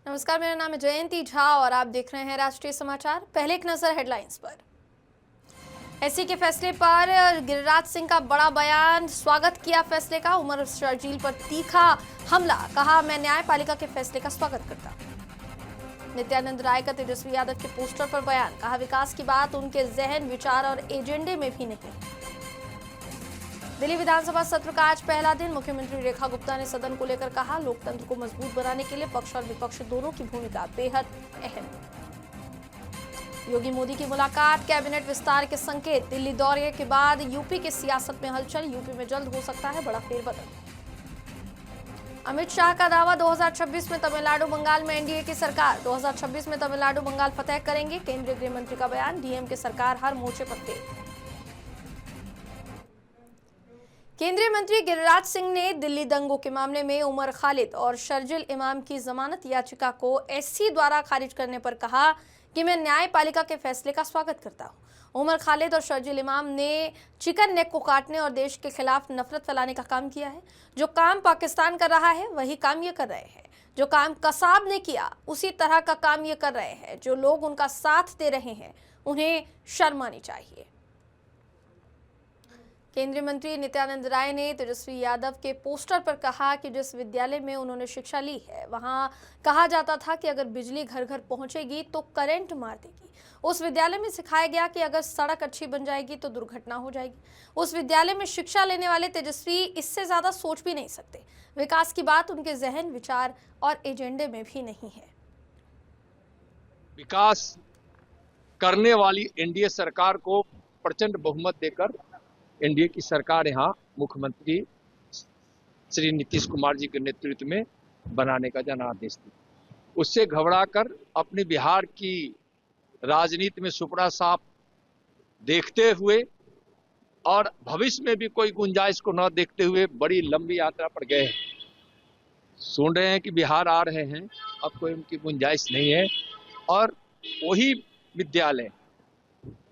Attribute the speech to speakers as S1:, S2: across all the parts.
S1: नमस्कार, मेरा नाम है जयंती झा और आप देख रहे हैं राष्ट्रीय समाचार। पहले एक नजर हेडलाइंस पर। एससी के फैसले पर गिरिराज सिंह का बड़ा बयान, स्वागत किया फैसले का। उमर शर्जील पर तीखा हमला, कहा मैं न्यायपालिका के फैसले का स्वागत करता हूं। नित्यानंद राय का तेजस्वी यादव के पोस्टर पर बयान, कहा विकास की बात उनके जहन, विचार और एजेंडे में भी नहीं। दिल्ली विधानसभा सत्र का आज पहला दिन, मुख्यमंत्री रेखा गुप्ता ने सदन को लेकर कहा लोकतंत्र को मजबूत बनाने के लिए पक्ष और विपक्ष दोनों की भूमिका बेहद अहम। योगी मोदी की मुलाकात, कैबिनेट विस्तार के संकेत। दिल्ली दौरे के बाद यूपी की सियासत में हलचल, यूपी में जल्द हो सकता है बड़ा फेरबदल। अमित शाह का दावा 2026 में तमिलनाडु बंगाल में एनडीए की सरकार, 2026 में तमिलनाडु बंगाल फतेह करेंगे। केंद्रीय गृह मंत्री का बयान, डीएमके सरकार हर मोर्चे पर फेल। केंद्रीय मंत्री गिरिराज सिंह ने दिल्ली दंगों के मामले में उमर खालिद और शर्जिल इमाम की जमानत याचिका को एससी द्वारा खारिज करने पर कहा कि मैं न्यायपालिका के फैसले का स्वागत करता हूं। उमर खालिद और शर्जिल इमाम ने चिकन नेक को काटने और देश के खिलाफ नफरत फैलाने का काम किया है। जो काम पाकिस्तान कर रहा है वही काम ये कर रहे हैं। जो काम कसाब ने किया उसी तरह का काम ये कर रहे हैं। जो लोग उनका साथ दे रहे हैं उन्हें शर्म आनी चाहिए। केंद्रीय मंत्री नित्यानंद राय ने तेजस्वी यादव के पोस्टर पर कहा कि जिस विद्यालय में उन्होंने शिक्षा ली है वहां कहा जाता था कि अगर बिजली घर घर पहुंचेगी तो करंट मार देगी। उस विद्यालय में सिखाया गया कि अगर सड़क अच्छी बन जाएगी तो दुर्घटना हो जाएगी। उस विद्यालय में शिक्षा लेने वाले तेजस्वी इससे ज्यादा सोच भी नहीं सकते। विकास की बात उनके जहन, विचार और एजेंडे में भी नहीं है।
S2: विकास करने वाली एनडीए सरकार को प्रचंड बहुमत देकर एनडीए की सरकार यहाँ मुख्यमंत्री श्री नीतीश कुमार जी के नेतृत्व में बनाने का जनादेश दी। उससे घबराकर अपने बिहार की राजनीति में सुपड़ा साफ देखते हुए और भविष्य में भी कोई गुंजाइश को न देखते हुए बड़ी लंबी यात्रा पर गए हैं। सुन रहे हैं कि बिहार आ रहे हैं, अब कोई उनकी गुंजाइश नहीं है। और वही विद्यालय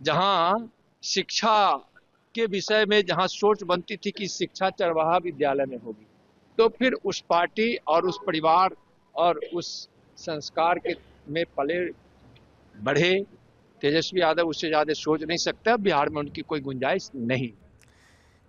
S2: जहां शिक्षा के विषय में जहां सोच बनती थी कि शिक्षा चरवाहा विद्यालय में होगी, तो फिर उस पार्टी और उस परिवार और उस संस्कार के में पले बढ़े तेजस्वी यादव उससे ज्यादा सोच नहीं सकता। बिहार में उनकी कोई गुंजाइश नहीं।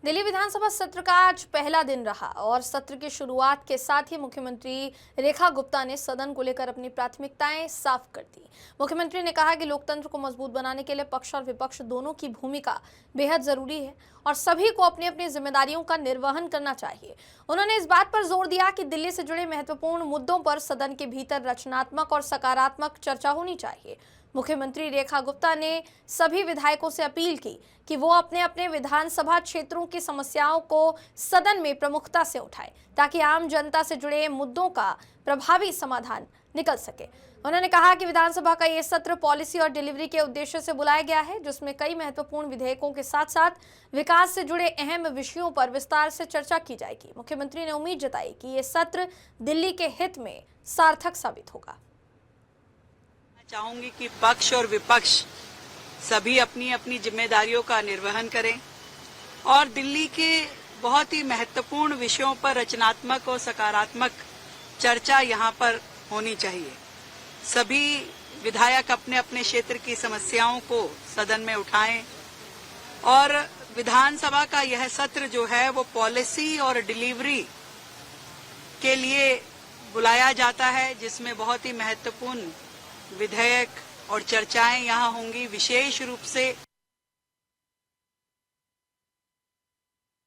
S1: दिल्ली विधानसभा सत्र का आज पहला दिन रहा और सत्र की शुरुआत के साथ ही मुख्यमंत्री रेखा गुप्ता ने सदन को लेकर अपनी प्राथमिकताएं साफ कर दी। मुख्यमंत्री ने कहा कि लोकतंत्र को मजबूत बनाने के लिए पक्ष और विपक्ष दोनों की भूमिका बेहद जरूरी है और सभी को अपनी अपनी जिम्मेदारियों का निर्वहन करना चाहिए। उन्होंने इस बात पर जोर दिया कि दिल्ली से जुड़े महत्वपूर्ण मुद्दों पर सदन के भीतर रचनात्मक और सकारात्मक चर्चा होनी चाहिए। मुख्यमंत्री रेखा गुप्ता ने सभी विधायकों से अपील की कि वो अपने अपने विधानसभा क्षेत्रों की समस्याओं को सदन में प्रमुखता से उठाएं ताकि आम जनता से जुड़े मुद्दों का प्रभावी समाधान निकल सके। उन्होंने कहा कि विधानसभा का ये सत्र पॉलिसी और डिलीवरी के उद्देश्य से बुलाया गया है, जिसमें कई महत्वपूर्ण विधेयकों के साथ साथ विकास से जुड़े अहम विषयों पर विस्तार से चर्चा की जाएगी। मुख्यमंत्री ने उम्मीद जताई कि ये सत्र दिल्ली के हित में सार्थक साबित होगा।
S3: चाहूंगी कि पक्ष और विपक्ष सभी अपनी अपनी जिम्मेदारियों का निर्वहन करें और दिल्ली के बहुत ही महत्वपूर्ण विषयों पर रचनात्मक और सकारात्मक चर्चा यहां पर होनी चाहिए। सभी विधायक अपने अपने क्षेत्र की समस्याओं को सदन में उठाएं और विधानसभा का यह सत्र जो है वो पॉलिसी और डिलीवरी के लिए बुलाया जाता है, जिसमें बहुत ही महत्वपूर्ण विधेयक और चर्चाएं यहां होंगी। विशेष रूप से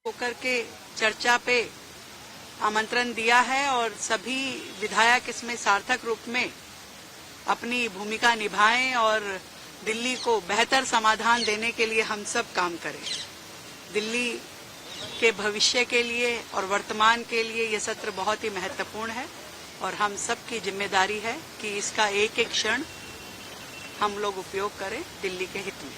S3: होकर के चर्चा पे आमंत्रण दिया है और सभी विधायक इसमें सार्थक रूप में अपनी भूमिका निभाएं और दिल्ली को बेहतर समाधान देने के लिए हम सब काम करें। दिल्ली के भविष्य के लिए और वर्तमान के लिए ये सत्र बहुत ही महत्वपूर्ण है और हम सब की जिम्मेदारी है कि इसका एक एक क्षण हम लोग उपयोग करें दिल्ली के हित में।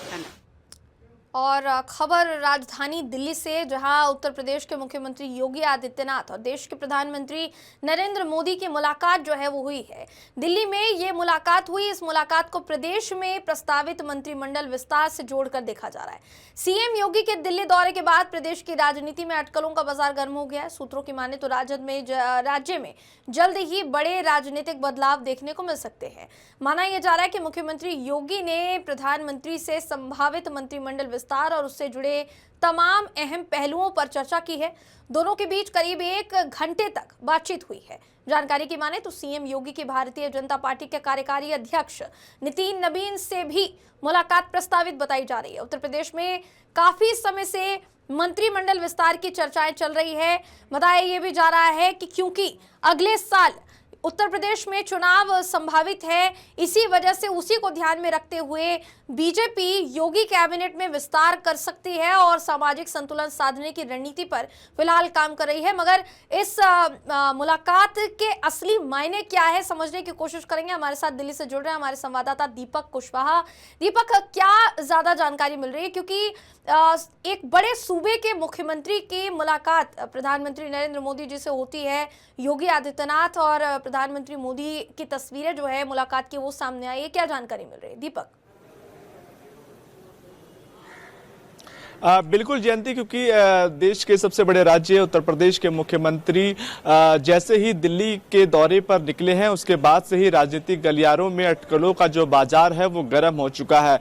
S3: धन्यवाद।
S1: और खबर राजधानी दिल्ली से, जहां उत्तर प्रदेश के मुख्यमंत्री योगी आदित्यनाथ और देश के प्रधानमंत्री नरेंद्र मोदी की मुलाकात जो है वो हुई है। दिल्ली में ये मुलाकात हुई। इस मुलाकात को प्रदेश में प्रस्तावित मंत्रिमंडल विस्तार से जोड़कर देखा जा रहा है। सीएम योगी के दिल्ली दौरे के बाद प्रदेश की राजनीति में अटकलों का बाजार गर्म हो गया है। सूत्रों की माने तो राज्य में जल्द ही बड़े राजनीतिक बदलाव देखने को मिल सकते हैं। माना यह जा रहा है कि मुख्यमंत्री योगी ने प्रधानमंत्री से संभावित मंत्रिमंडल विस्तार और उससे जुड़े तमाम अहम पहलुओं पर चर्चा की है। दोनों के बीच करीब 1 घंटे तक बातचीत हुई है। जानकारी की माने तो सीएम योगी की भारतीय जनता पार्टी के कार्यकारी अध्यक्ष नितिन नवीन से भी मुलाकात प्रस्तावित बताई जा रही है। उत्तर प्रदेश में काफी समय से मंत्रिमंडल विस्तार की चर्चाएं चल रही है। बताया यह भी जा रहा है कि क्योंकि अगले साल उत्तर प्रदेश में चुनाव संभावित है, इसी वजह से उसी को ध्यान में रखते हुए बीजेपी योगी कैबिनेट में विस्तार कर सकती है और सामाजिक संतुलन साधने की रणनीति पर फिलहाल काम कर रही है। मगर इस मुलाकात के असली मायने क्या है, समझने की कोशिश करेंगे। हमारे साथ दिल्ली से जुड़ रहे हैं हमारे संवाददाता दीपक कुशवाहा। दीपक, क्या ज्यादा जानकारी मिल रही है, क्योंकि एक बड़े सूबे के मुख्यमंत्री की मुलाकात प्रधानमंत्री नरेंद्र मोदी जी से होती है। योगी आदित्यनाथ और प्रधानमंत्री मोदी की तस्वीरें जो है मुलाकात की वो सामने आई है। क्या जानकारी मिल रही है दीपक?
S4: बिल्कुल जयंती, क्योंकि देश के सबसे बड़े राज्य उत्तर प्रदेश के मुख्यमंत्री जैसे ही दिल्ली के दौरे पर निकले हैं, उसके बाद से ही राजनीतिक गलियारों में अटकलों का जो बाजार है वो गर्म हो चुका है।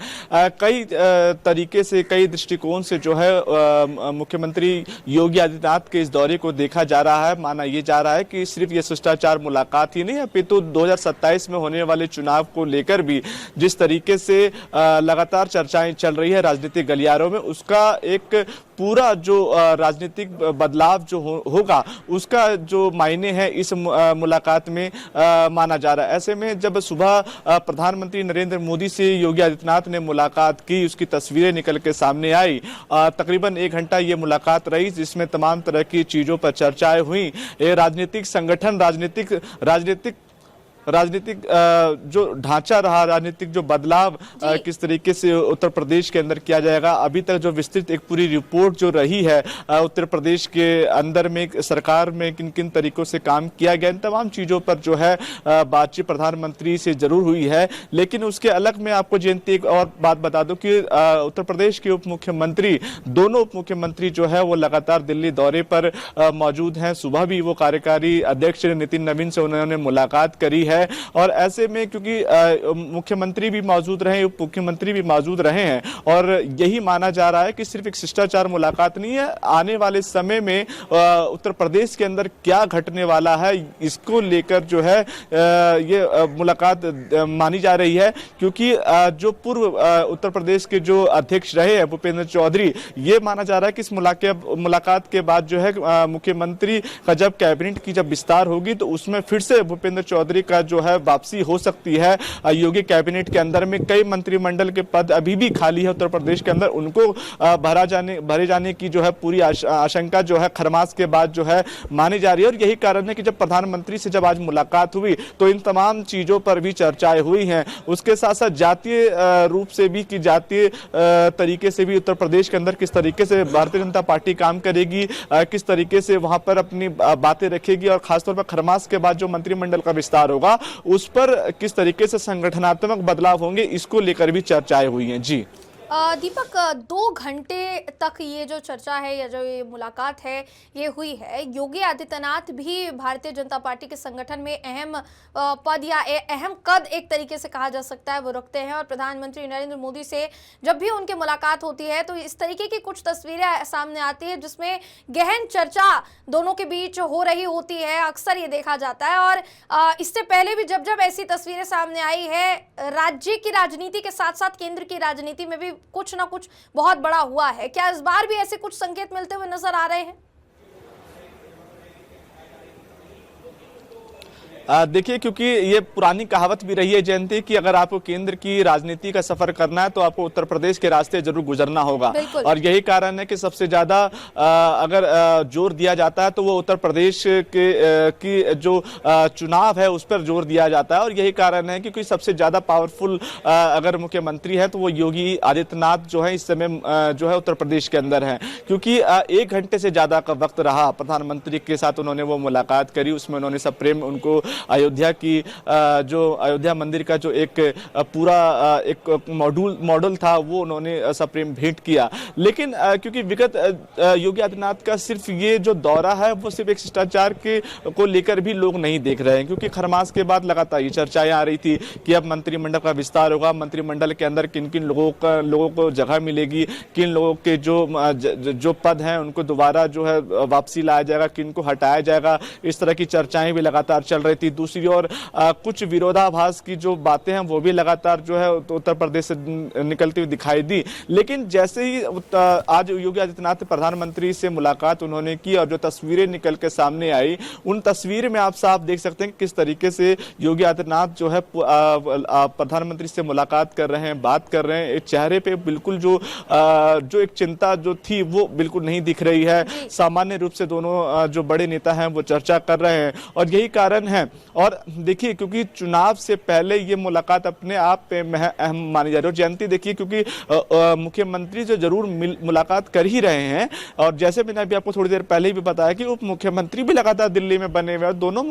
S4: कई तरीके से, कई दृष्टिकोण से जो है मुख्यमंत्री योगी आदित्यनाथ के इस दौरे को देखा जा रहा है। माना ये जा रहा है कि सिर्फ ये शिष्टाचार मुलाकात ही नहीं है, अपितु 2027 में होने वाले चुनाव को लेकर भी जिस तरीके से लगातार चर्चाएं चल रही है राजनीतिक गलियारों में, उसका एक पूरा जो राजनीतिक बदलाव जो होगा उसका जो मायने है इस मुलाकात में माना जा रहा है। ऐसे में जब सुबह प्रधानमंत्री नरेंद्र मोदी से योगी आदित्यनाथ ने मुलाकात की, उसकी तस्वीरें निकल के सामने आई। तकरीबन 1 घंटा ये मुलाकात रही, जिसमें तमाम तरह की चीजों पर चर्चाएं हुई। राजनीतिक संगठन, राजनीतिक जो ढांचा रहा, राजनीतिक जो बदलाव किस तरीके से उत्तर प्रदेश के अंदर किया जाएगा, अभी तक जो विस्तृत एक पूरी रिपोर्ट जो रही है उत्तर प्रदेश के अंदर में सरकार में किन किन तरीकों से काम किया गया, इन तमाम चीजों पर जो है बातचीत प्रधानमंत्री से जरूर हुई है। लेकिन उसके अलग मैं आपको जयंती एक और बात बता दूं कि उत्तर प्रदेश के उप मुख्यमंत्री, दोनों उप मुख्यमंत्री जो है वो लगातार दिल्ली दौरे पर मौजूद हैं। सुबह भी वो कार्यकारी अध्यक्ष नितिन नवीन से उन्होंने मुलाकात करी है। और ऐसे में क्योंकि मुख्यमंत्री भी मौजूद रहे, उप मुख्यमंत्री भी मौजूद रहे हैं, और यही माना जा रहा है कि सिर्फ एक शिष्टाचार मुलाकात नहीं है, आने वाले समय में उत्तर प्रदेश के अंदर क्या घटने वाला है इसको लेकर जो है ये मुलाकात मानी जा रही है। क्योंकि जो पूर्व उत्तर प्रदेश के जो अध्यक्ष रहे हैं भूपेंद्र चौधरी, ये माना जा रहा है कि इस मुलाकात के बाद जो है मुख्यमंत्री का जब कैबिनेट की जब विस्तार होगी तो उसमें फिर से भूपेंद्र चौधरी का जो है वापसी हो सकती है। योगी कैबिनेट के अंदर में कई मंत्रिमंडल के पद अभी भी खाली है उत्तर प्रदेश के अंदर, उनको भरे जाने की जो है पूरी आशंका जो है खरमास के बाद जो है मानी जा रही है। और यही कारण है कि जब प्रधानमंत्री से जब आज मुलाकात हुई तो इन तमाम चीजों पर भी चर्चाएं हुई हैं। उसके साथ साथ जातीय रूप से भी, कि जातीय तरीके से भी उत्तर प्रदेश के अंदर किस तरीके से भारतीय जनता पार्टी काम करेगी, किस तरीके से वहां पर अपनी बातें रखेगी, और खासतौर पर खरमास के बाद जो मंत्रिमंडल का विस्तार होगा उस पर किस तरीके से संगठनात्मक बदलाव होंगे, इसको लेकर भी चर्चाएं हुई हैं। जी
S1: दीपक, 2 घंटे तक ये जो चर्चा है या जो ये मुलाकात है ये हुई है। योगी आदित्यनाथ भी भारतीय जनता पार्टी के संगठन में अहम पद या अहम कद एक तरीके से कहा जा सकता है वो रखते हैं, और प्रधानमंत्री नरेंद्र मोदी से जब भी उनकी मुलाकात होती है तो इस तरीके की कुछ तस्वीरें सामने आती है जिसमें गहन चर्चा दोनों के बीच हो रही होती है, अक्सर ये देखा जाता है। और इससे पहले भी जब जब ऐसी तस्वीरें सामने आई है, राज्य की राजनीति के साथ साथ केंद्र की राजनीति में भी कुछ ना कुछ बहुत बड़ा हुआ है। क्या इस बार भी ऐसे कुछ संकेत मिलते हुए नजर आ रहे हैं?
S4: देखिए, क्योंकि ये पुरानी कहावत भी रही है जयंती कि अगर आपको केंद्र की राजनीति का सफर करना है तो आपको उत्तर प्रदेश के रास्ते जरूर गुजरना होगा। और यही कारण है कि सबसे ज्यादा अगर जोर दिया जाता है तो वो उत्तर प्रदेश की जो चुनाव है उस पर जोर दिया जाता है। और यही कारण है कि सबसे ज्यादा पावरफुल अगर मुख्यमंत्री है तो वो योगी आदित्यनाथ जो है इस समय जो है उत्तर प्रदेश के अंदर है, क्योंकि 1 घंटे से ज्यादा का वक्त रहा प्रधानमंत्री के साथ उन्होंने वो मुलाकात करी। उसमें उन्होंने सब प्रेम उनको अयोध्या की जो अयोध्या मंदिर का जो एक पूरा एक मॉडल था वो उन्होंने सब प्रेम भेंट किया। लेकिन क्योंकि विगत योगी आदित्यनाथ का सिर्फ ये जो दौरा है वो सिर्फ एक शिष्टाचार के को लेकर भी लोग नहीं देख रहे हैं, क्योंकि खरमास के बाद लगातार ये चर्चाएं आ रही थी कि अब मंत्रिमंडल का विस्तार होगा, मंत्रिमंडल के अंदर किन किन लोगों को जगह मिलेगी, किन लोगों के जो पद हैं उनको दोबारा जो है वापसी लाया जाएगा, किन को हटाया जाएगा। इस तरह की चर्चाएं भी लगातार चल रही थी। दूसरी ओर कुछ विरोधाभास की जो बातें हैं वो भी लगातार जो है उत्तर प्रदेश से निकलती हुई दिखाई दी। लेकिन जैसे ही आज योगी आदित्यनाथ प्रधानमंत्री से मुलाकात उन्होंने की और जो तस्वीरें निकल के सामने आई, उन तस्वीर में आप साफ देख सकते हैं किस तरीके से योगी आदित्यनाथ जो है प्रधानमंत्री से मुलाकात कर रहे हैं, बात कर रहे हैं। चेहरे पे बिल्कुल जो एक चिंता जो थी वो बिल्कुल नहीं दिख रही है। सामान्य रूप से दोनों जो बड़े नेता हैं वो चर्चा कर रहे हैं और यही कारण है। और देखिए, क्योंकि चुनाव से पहले ये मुलाकात अपने आप पे अहम मानी जा रही है। जयंती देखिए, क्योंकि मुख्यमंत्री जो जरूर मुलाकात कर ही रहे हैं और जैसे मैंने अभी आपको थोड़ी देर पहले भी बताया कि उप मुख्यमंत्री भी लगातार दिल्ली में बने हुए हैं, दोनों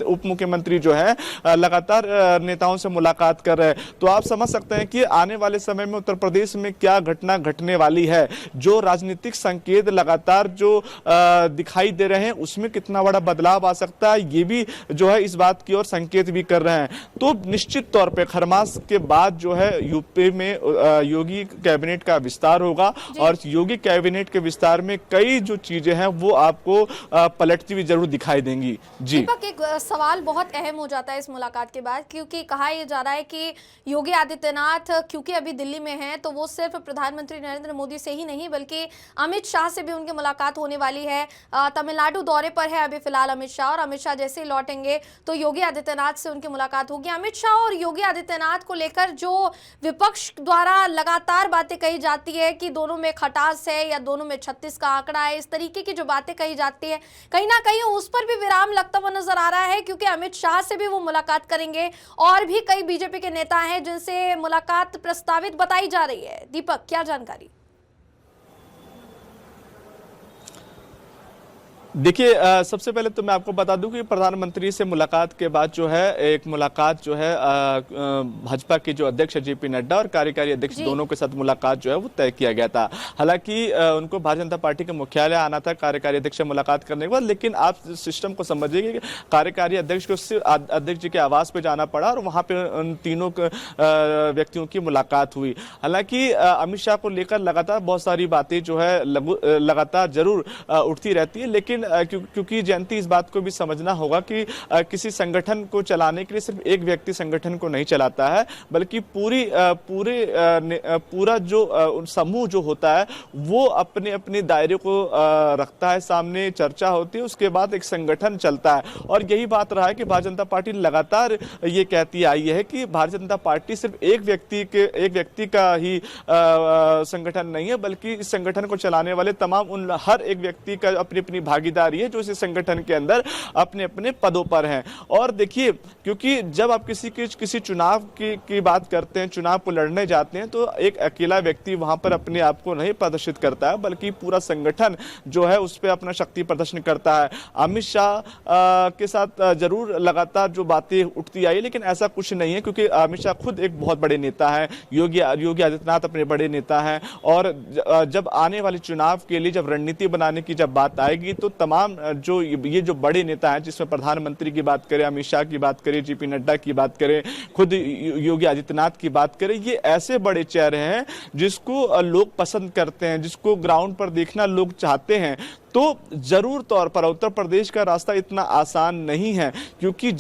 S4: उप मुख्यमंत्री जो है लगातार नेताओं से मुलाकात कर रहे हैं। तो आप समझ सकते हैं कि आने वाले समय में उत्तर प्रदेश में क्या घटना घटने वाली है। जो राजनीतिक संकेत लगातार जो दिखाई दे रहे हैं उसमें कितना बड़ा बदलाव आ सकता है, ये भी जो है इस बात की ओर संकेत भी कर रहे हैं। तो निश्चित तौर पे खरमास के बाद जो है यूपी में योगी कैबिनेट का विस्तार होगा और योगी कैबिनेट के विस्तार में कई जो चीजें हैं वो आपको पलटती हुई जरूर दिखाई देंगी। जी
S1: दीपक, एक सवाल बहुत अहम हो जाता है इस मुलाकात के बाद, क्योंकि कहा यह जा रहा है कि योगी आदित्यनाथ क्योंकि अभी दिल्ली में हैं तो वो सिर्फ प्रधानमंत्री नरेंद्र मोदी से ही नहीं बल्कि अमित शाह से भी उनकी मुलाकात होने वाली है। तमिलनाडु दौरे पर है अभी फिलहाल अमित शाह, और अमित शाह जैसे ही लौटेंगे तो योगी आदित्यनाथ से उनकी मुलाकात होगी। अमित शाह और योगी आदित्यनाथ को लेकर जो विपक्ष द्वारा लगातार बातें कही जाती है कि दोनों में खटास है या दोनों में 36 का आंकड़ा है, इस तरीके की जो बातें कही जाती है, कहीं ना कहीं उस पर भी विराम लगता हुआ नजर आ रहा है, क्योंकि अमित शाह से भी वो मुलाकात करेंगे और भी कई बीजेपी के नेता हैं जिनसे मुलाकात प्रस्तावित बताई जा रही है। दीपक, क्या जानकारी?
S4: देखिए, सबसे पहले तो मैं आपको बता दूं कि प्रधानमंत्री से मुलाकात के बाद जो है एक मुलाकात जो है भाजपा के जो अध्यक्ष जेपी नड्डा और कार्यकारी अध्यक्ष दोनों के साथ मुलाकात जो है वो तय किया गया था। हालांकि उनको भारतीय जनता पार्टी के मुख्यालय आना था कार्यकारी अध्यक्ष से मुलाकात करने के बाद, लेकिन आप सिस्टम को समझिए कि कार्यकारी अध्यक्ष को सिर्फ अध्यक्ष जी के आवास पर जाना पड़ा और वहां पर उन तीनों व्यक्तियों की मुलाकात हुई। हालांकि अमित शाह को लेकर लगातार बहुत सारी बातें जो है लगातार जरूर उठती रहती है, लेकिन क्योंकि जयंती इस बात को भी समझना होगा कि किसी संगठन को चलाने के लिए सिर्फ एक व्यक्ति संगठन को नहीं चलाता है, बल्कि पूरा जो समूह जो होता है वो अपने अपने दायरे को रखता है, सामने चर्चा होती है, उसके बाद एक संगठन चलता है। और यही बात रहा है कि भारतीय जनता पार्टी लगातार ये कहती आई है कि भारतीय जनता पार्टी सिर्फ एक व्यक्ति का ही संगठन नहीं है, बल्कि इस संगठन को चलाने वाले तमाम हर एक व्यक्ति का अपनी अपनी भागीदारी है जो इस संगठन के अंदर अपने अपने पदों पर हैं। और देखिए, क्योंकि जब आप किसी चुनाव की बात करते हैं, चुनाव को लड़ने जाते हैं, तो एक अकेला व्यक्ति वहां पर अपने आप को नहीं प्रदर्शित करता है, बल्कि पूरा संगठन जो है उस पर अपना शक्ति प्रदर्शन करता है। अमित शाह के साथ जरूर लगातार जो बातें उठती आई, लेकिन ऐसा कुछ नहीं है, क्योंकि अमित शाह खुद एक बहुत बड़े नेता है, योगी आदित्यनाथ अपने बड़े नेता हैं। और जब आने वाले चुनाव के लिए जब रणनीति बनाने की जब बात आएगी तो तमाम जो बड़े नेता हैं, जिसमें प्रधानमंत्री की बात करें, अमित शाह की बात करें, जेपी नड्डा की बात करें, खुद योगी आदित्यनाथ की बात करें, ये ऐसे बड़े चेहरे हैं जिसको लोग पसंद करते हैं, जिसको ग्राउंड पर देखना लोग चाहते हैं। तो जरूर तौर पर उत्तर प्रदेश का रास्ता इतना आसान नहीं है, क्योंकि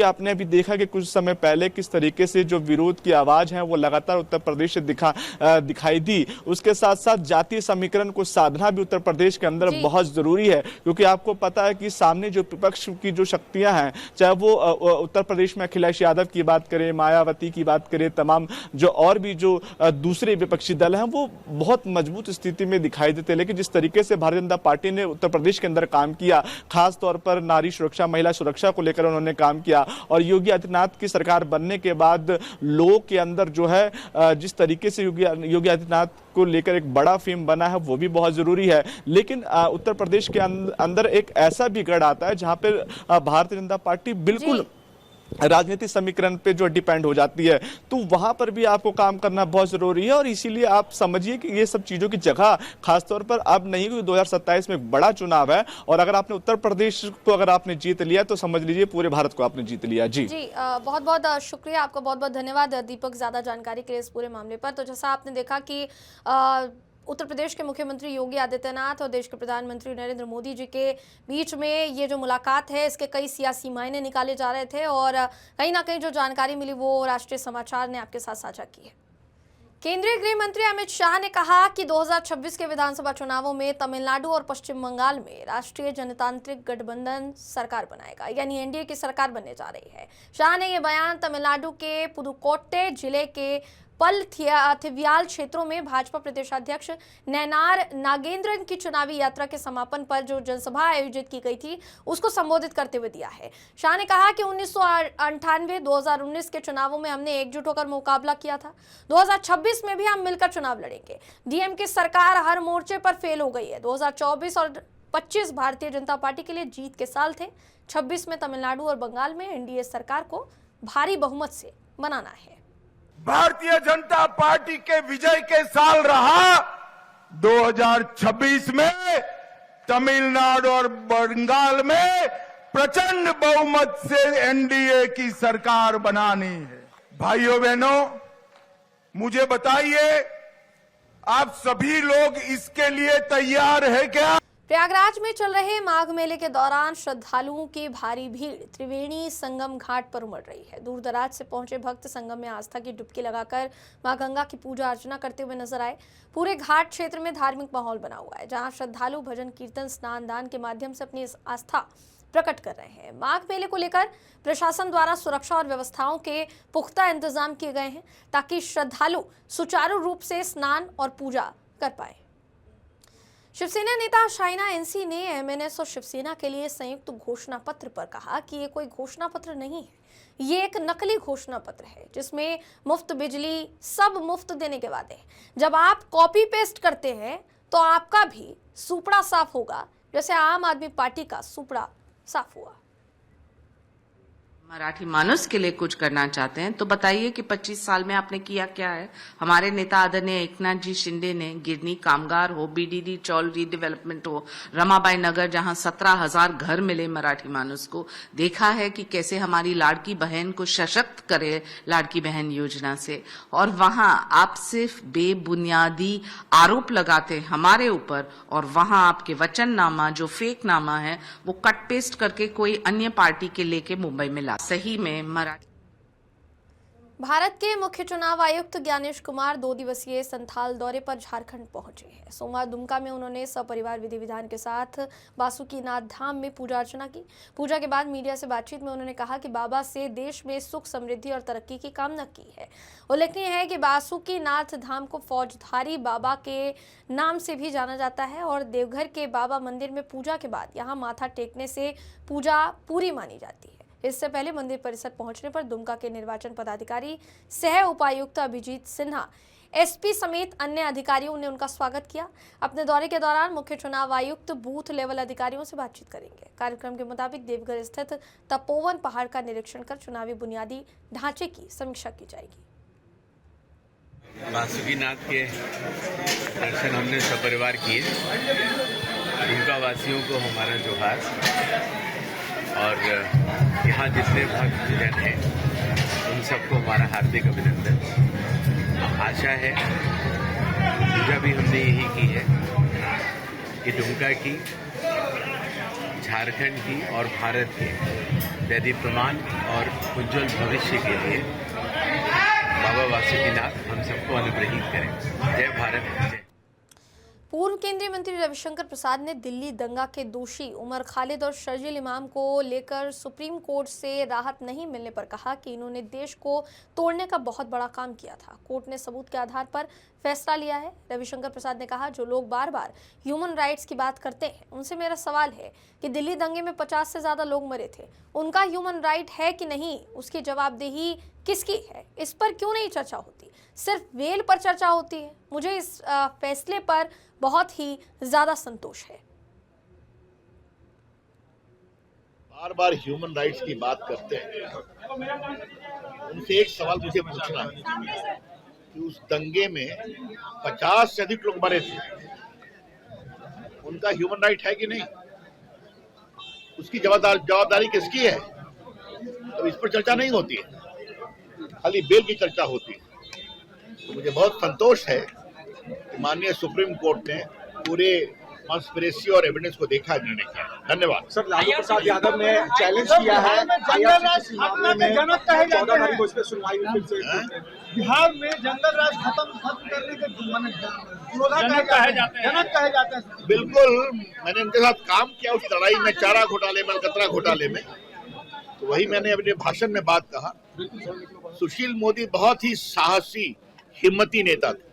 S4: आपने अभी देखा कि कुछ समय पहले किस तरीके से जो विरोध की आवाज है वो लगातार उत्तर प्रदेश से दिखाई दी। उसके साथ साथ जातीय समीकरण को साधना भी उत्तर प्रदेश के अंदर बहुत जरूरी है, क्योंकि आपको पता है कि सामने जो विपक्ष की जो शक्तियां हैं, चाहे वो उत्तर प्रदेश में अखिलेश यादव की बात करें, मायावती की बात करें, तमाम जो और भी जो दूसरे विपक्षी दल हैं, वो बहुत मजबूत स्थिति में दिखाई देते। लेकिन जिस तरीके से भारतीय जनता पार्टी ने उत्तर प्रदेश के अंदर काम किया, खास तौर पर नारी सुरक्षा, महिला सुरक्षा को लेकर उन्होंने काम किया, और योगी आदित्यनाथ की सरकार बनने के बाद लोगों के अंदर जो है जिस तरीके से योगी आदित्यनाथ को लेकर एक बड़ा फेम बना है, वो भी बहुत जरूरी है। लेकिन उत्तर प्रदेश के अंदर एक ऐसा भी गढ़ आता है जहां पर भारतीय जनता पार्टी बिल्कुल राजनीतिक समीकरण पे जो डिपेंड हो जाती है, तो वहां पर भी आपको काम करना बहुत जरूरी है। और इसीलिए आप समझिए कि ये सब चीजों की जगह खासतौर पर अब नहीं, क्योंकि 2027 में एक बड़ा चुनाव है, और अगर आपने उत्तर प्रदेश को अगर आपने जीत लिया तो समझ लीजिए पूरे भारत को आपने जीत लिया। जी
S1: बहुत बहुत शुक्रिया आपका, बहुत बहुत धन्यवाद दीपक, ज्यादा जानकारी के लिए इस पूरे मामले पर। तो जैसा आपने देखा कि उत्तर प्रदेश के मुख्यमंत्री योगी आदित्यनाथ और देश के प्रधानमंत्री नरेंद्र मोदी जी के बीच में ये जो मुलाकात है, इसके कई सियासी मायने निकाले जा रहे थे, और कहीं ना कहीं जो जानकारी मिली वो राष्ट्रीय समाचार ने आपके साथ साझा की है। केंद्रीय गृह मंत्री अमित शाह ने कहा कि 2026 के विधानसभा चुनावों में तमिलनाडु और पश्चिम बंगाल में राष्ट्रीय जनतांत्रिक गठबंधन सरकार बनाएगा, यानी एनडीए की सरकार बनने जा रही है। शाह ने यह बयान तमिलनाडु के पुदुकोट्टे जिले के थिव्याल क्षेत्रों में भाजपा प्रदेशाध्यक्ष नयनार नागेंद्रन की चुनावी यात्रा के समापन पर जो जनसभा आयोजित की गई थी, उसको संबोधित करते हुए दिया है। शाह ने कहा कि 1998-2019 के चुनावों में हमने एकजुट होकर मुकाबला किया था, 2026 में भी हम मिलकर चुनाव लड़ेंगे। डीएम की सरकार हर मोर्चे पर फेल हो गई है। 2024 और 25 भारतीय जनता पार्टी के लिए जीत के साल थे। 26 में तमिलनाडु और बंगाल में एनडीए सरकार को भारी बहुमत से बनाना है।
S5: भारतीय जनता पार्टी के विजय के साल रहा 2026 में तमिलनाडु और बंगाल में प्रचंड बहुमत से एनडीए की सरकार बनानी है। भाइयों बहनों, मुझे बताइए, आप सभी लोग इसके लिए तैयार है क्या?
S1: प्रयागराज में चल रहे माघ मेले के दौरान श्रद्धालुओं की भारी भीड़ त्रिवेणी संगम घाट पर उमड़ रही है। दूर दराज से पहुंचे भक्त संगम में आस्था की डुबकी लगाकर मां गंगा की पूजा अर्चना करते हुए नजर आए। पूरे घाट क्षेत्र में धार्मिक माहौल बना हुआ है, जहां श्रद्धालु भजन कीर्तन स्नान दान के माध्यम से अपनी आस्था प्रकट कर रहे हैं। माघ मेले को लेकर प्रशासन द्वारा सुरक्षा और व्यवस्थाओं के पुख्ता इंतजाम किए गए हैं, ताकि श्रद्धालु सुचारू रूप से स्नान और पूजा कर पाए। शिवसेना नेता शाइना एनसी ने एमएनएस और शिवसेना के लिए संयुक्त घोषणा पत्र पर कहा कि ये कोई घोषणा पत्र नहीं है, ये एक नकली घोषणा पत्र है, जिसमें मुफ्त बिजली, सब मुफ्त देने के वादे हैं। जब आप कॉपी पेस्ट करते हैं तो आपका भी सुपड़ा साफ होगा, जैसे आम आदमी पार्टी का सुपड़ा साफ हुआ।
S6: मराठी मानुस के लिए कुछ करना चाहते हैं तो बताइए कि 25 साल में आपने किया क्या है। हमारे नेता आदरणीय एकनाथ जी शिंदे ने गिरनी कामगार हो, बीडीडी चौल रीडेवलपमेंट हो, रमाबाई नगर जहां 17,000 घर मिले मराठी मानुस को, देखा है कि कैसे हमारी लाड़की बहन को सशक्त करे लाड़की बहन योजना से। और वहां आप सिर्फ बेबुनियादी आरोप लगाते हमारे ऊपर, और वहां आपके वचननामा जो फेक नामा है वो कट पेस्ट करके कोई अन्य पार्टी के लेके मुंबई में ला। सही में मराठी।
S1: भारत के मुख्य चुनाव आयुक्त ज्ञानेश कुमार 2 दिवसीय संथाल दौरे पर झारखंड पहुंचे हैं। सोमवार दुमका में उन्होंने सपरिवार विधि विधान के साथ बासुकीनाथ धाम में पूजा अर्चना की। पूजा के बाद मीडिया से बातचीत में उन्होंने कहा कि बाबा से देश में सुख, समृद्धि और तरक्की की कामना की है। उल्लेखनीय है कि बासुकीनाथ धाम को फौजधारी बाबा के नाम से भी जाना जाता है, और देवघर के बाबा मंदिर में पूजा के बाद यहाँ माथा टेकने से पूजा पूरी मानी जाती है। इससे पहले मंदिर परिसर पहुंचने पर दुमका के निर्वाचन पदाधिकारी सह उपायुक्त अभिजीत सिन्हा, एसपी समेत अन्य अधिकारियों ने उनका स्वागत किया। अपने दौरे के दौरान मुख्य चुनाव आयुक्त बूथ लेवल अधिकारियों से बातचीत करेंगे। कार्यक्रम के मुताबिक देवघर स्थित तपोवन पहाड़ का निरीक्षण कर चुनावी बुनियादी ढांचे की समीक्षा की जाएगी।
S7: बासुकीनाथ के दर्शन हमने सपरिवार किए। दुमका वासियों को हमारा जोहार, और यहाँ जितने भक्तजन हैं उन सबको हमारा हार्दिक अभिनंदन। आशा है, पूजा भी हमने यही की है, कि दुमका की, झारखंड की और भारत के दैदीप्यमान और उज्जवल भविष्य के लिए बाबा वासुकीनाथ हम सबको अनुग्रहित करें। जय भारत, जय।
S1: पूर्व केंद्रीय मंत्री रविशंकर प्रसाद ने दिल्ली दंगा के दोषी उमर खालिद और शर्जील इमाम को लेकर सुप्रीम कोर्ट से राहत नहीं मिलने पर कहा कि इन्होंने देश को तोड़ने का बहुत बड़ा काम किया था। कोर्ट ने सबूत के आधार पर फैसला लिया है। रविशंकर प्रसाद ने कहा, जो लोग बार बार ह्यूमन राइट्स की बात करते हैं उनसे मेरा सवाल है कि दिल्ली दंगे में 50 से ज्यादा लोग मरे थे, उनका ह्यूमन राइट है कि नहीं, उसकी जवाबदेही किसकी है? इस पर क्यों नहीं चर्चा होती, सिर्फ वेल पर चर्चा होती है? मुझे इस फैसले पर बहुत ही ज्यादा संतोष है।
S8: बार बार ह्यूमन राइट्स की बात करते हैं, उनसे एक सवाल मुझे पूछना है कि उस दंगे में 50 से अधिक लोग मरे थे, उनका ह्यूमन राइट है कि नहीं, उसकी जवाबदारी किसकी है? तो इस पर चर्चा नहीं होती है, खाली बेल की चर्चा होती है। तो मुझे बहुत संतोष है कि माननीय सुप्रीम कोर्ट ने पूरे कॉन्स्पिरेसी और एविडेंस को देखा, निर्णय किया। धन्यवाद।
S9: सर, लालू प्रसाद यादव ने चैलेंज किया है सुनवाई में फिर से
S10: बिहार में जंगल राज खत्म करने के जनक कहे जाते हैं।
S8: बिल्कुल, मैंने उनके साथ काम किया उस लड़ाई में, चारा घोटाले में, अलकतरा घोटाले में, तो वही मैंने अपने भाषण में बात कहा। सुशील मोदी बहुत ही साहसी, हिम्मती नेता थे,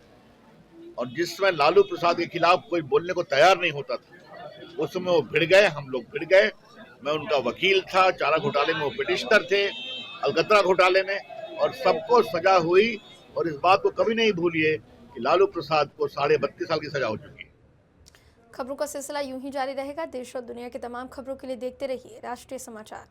S8: और जिस समय लालू प्रसाद के खिलाफ कोई बोलने को तैयार नहीं होता था, उस समय वो भिड़ गए, हम लोग भिड़ गए। मैं उनका वकील था, चारा घोटाले में वो पिटिशनर थे, अलकतरा घोटाले में, और सबको सजा हुई। और इस बात को कभी नहीं भूलिए कि लालू प्रसाद को 32.5 साल की सजा हो चुकी है।
S1: खबरों का सिलसिला यूं ही जारी रहेगा। देश और दुनिया की तमाम खबरों के लिए देखते रहिए राष्ट्रीय समाचार।